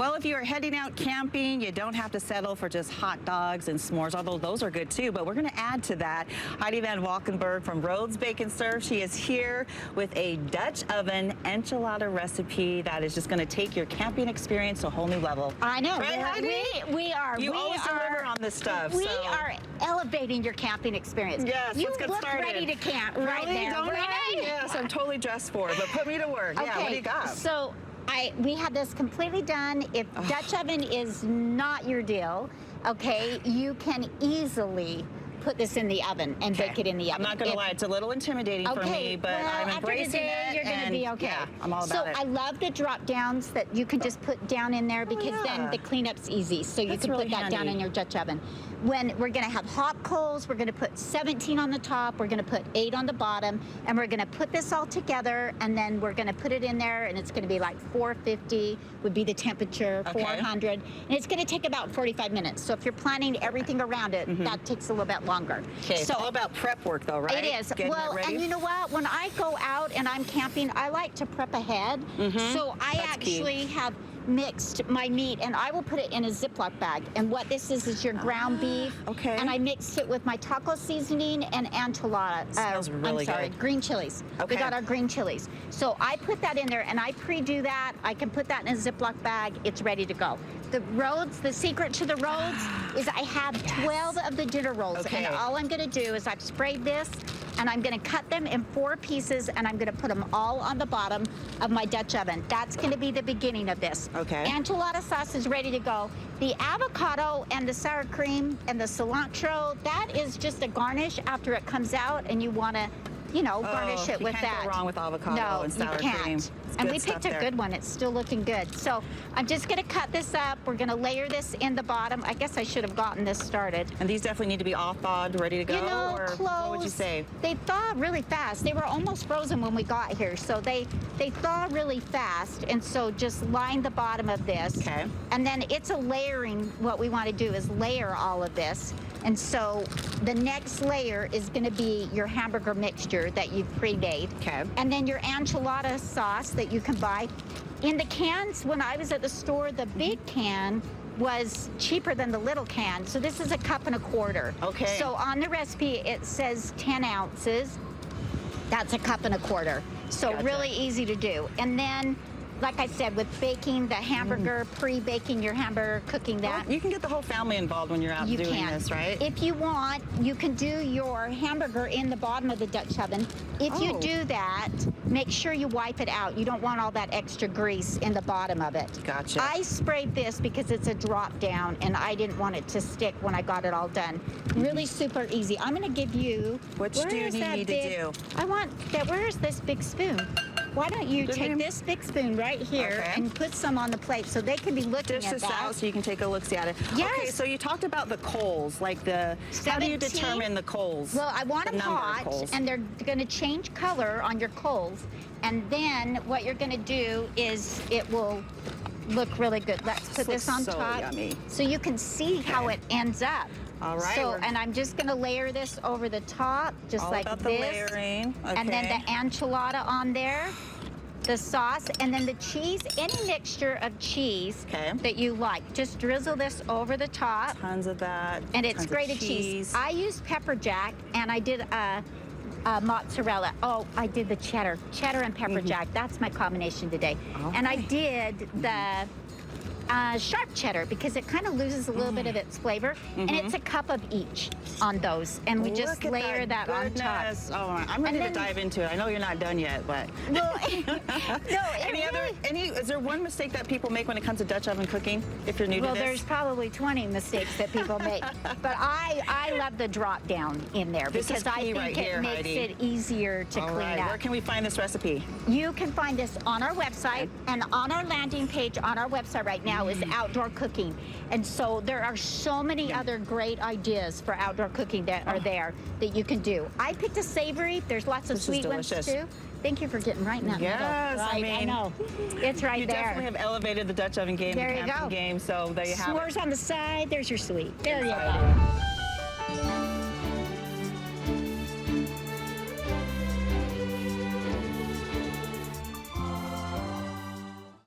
Well, if you are heading out camping, you don't have to settle for just hot dogs and s'mores, although those are good too, but we're going to add to that. Heidi VanValkenburg from Rhodes Bake N Serv. She is here with a Dutch oven enchilada recipe that is just going to take your camping experience to a whole new level. I know. Right, Heidi? We are. You always deliver on this stuff. We are elevating your camping experience. Yes, let's get started. You look ready to camp right there. Don't I? Yes, I'm totally dressed for it, but put me to work. Okay, yeah, what do you got? So we have this completely done. If Dutch oven is not your deal, okay, you can easily put this in the oven and bake it in the oven. I'm not going to lie, it's a little intimidating for me, but I'm embracing it. You're going to be okay. Yeah, I'm all about it. So I love the drop downs that you can just put down in there because then the cleanup's easy. So you can put that down in your Dutch oven. When we're going to have hot coals, we're going to put 17 on the top, we're going to put 8 on the bottom, and we're going to put this all together, and then we're going to put it in there, and it's going to be like 450 would be the temperature, 400, and it's going to take about 45 minutes. So if you're planning everything around it, that takes a little bit longer. Okay, so all about prep work though, right? It is. Getting well, and you know what? When I go out and I'm camping, I like to prep ahead. So I actually have mixed my meat, and I will put it in a Ziploc bag. And what this is your ground beef. Okay. And I mixed it with my taco seasoning and enchilada. Smells really good. Green chilies. Okay. We got our green chilies. So I put that in there, and I pre-do that. I can put that in a Ziploc bag. It's ready to go. The Rhodes, the secret to the Rhodes is I have 12 of the dinner rolls, and all I'm going to do is I've sprayed this, and I'm going to cut them in 4 pieces, and I'm going to put them all on the bottom of my Dutch oven. That's going to be the beginning of this. Okay. Enchilada sauce is ready to go. The avocado and the sour cream and the cilantro, that is just a garnish after it comes out, and you want to, you know, garnish it with that. You can't go wrong with avocado and sour cream. And we picked a good one. It's still looking good. So I'm just going to cut this up. We're going to layer this in the bottom. I guess I should have gotten this started. And these definitely need to be all thawed, ready to go? You know, or what would you say? They thaw really fast. They were almost frozen when we got here. So they thaw really fast. And so just line the bottom of this. Okay. And then it's a layering. What we want to do is layer all of this. And so the next layer is going to be your hamburger mixture that you've pre-made. Okay. And then your enchilada sauce that you can buy. In the cans, when I was at the store, the big can was cheaper than the little can. So this is a 1.25 cups. Okay. So on the recipe, it says 10 ounces. That's a 1.25 cups. So really easy to do. And then, like I said, with baking the hamburger, pre-baking your hamburger, cooking that. Well, you can get the whole family involved when you're out doing this, right? If you want, you can do your hamburger in the bottom of the Dutch oven. If you do that, make sure you wipe it out. You don't want all that extra grease in the bottom of it. Gotcha. I sprayed this because it's a drop down, and I didn't want it to stick when I got it all done. Really super easy. I'm going to give you. Which do you need me to do? I want that. Where's this big spoon? Why don't you take this big spoon right here and put some on the plate so they can be looking at that. Dish this out so you can take a look at it. Yes. Okay, so you talked about the coals, like the, how do you determine the coals? Well, I want them hot, and they're going to change color on your coals. And then what you're going to do is it will look really good. Let's put this on top yummy. so you can see how it ends up. All right. So, and I'm just going to layer this over the top, just all like about this. The layering. Okay. And then the enchilada on there, the sauce, and then the cheese. Any mixture of cheese that you like. Just drizzle this over the top. Tons of that. And it's grated cheese. I used pepper jack, and I did mozzarella. Oh, I did the cheddar and pepper jack. That's my combination today. And I did the sharp cheddar because it kind of loses a little bit of its flavor, and it's a cup of each on those, and we just layer that on top. Oh, I'm ready to dive into it. I know you're not done yet, but well, is there one mistake that people make when it comes to Dutch oven cooking? If you're new to this, well, there's probably 20 mistakes that people make, but I love the drop down in there because I think it makes it easier to clean up. Where can we find this recipe? You can find this on our website, and on our landing page on our website right now is outdoor cooking. And so there are so many other great ideas for outdoor cooking that are there that you can do. I picked a savory. There's lots of sweet ones too. Thank you for getting right in that middle. Right, I know. It's right there. You definitely have elevated the Dutch oven game, the camping game, so there you have it. S'mores on the side. There's your sweet. There you go.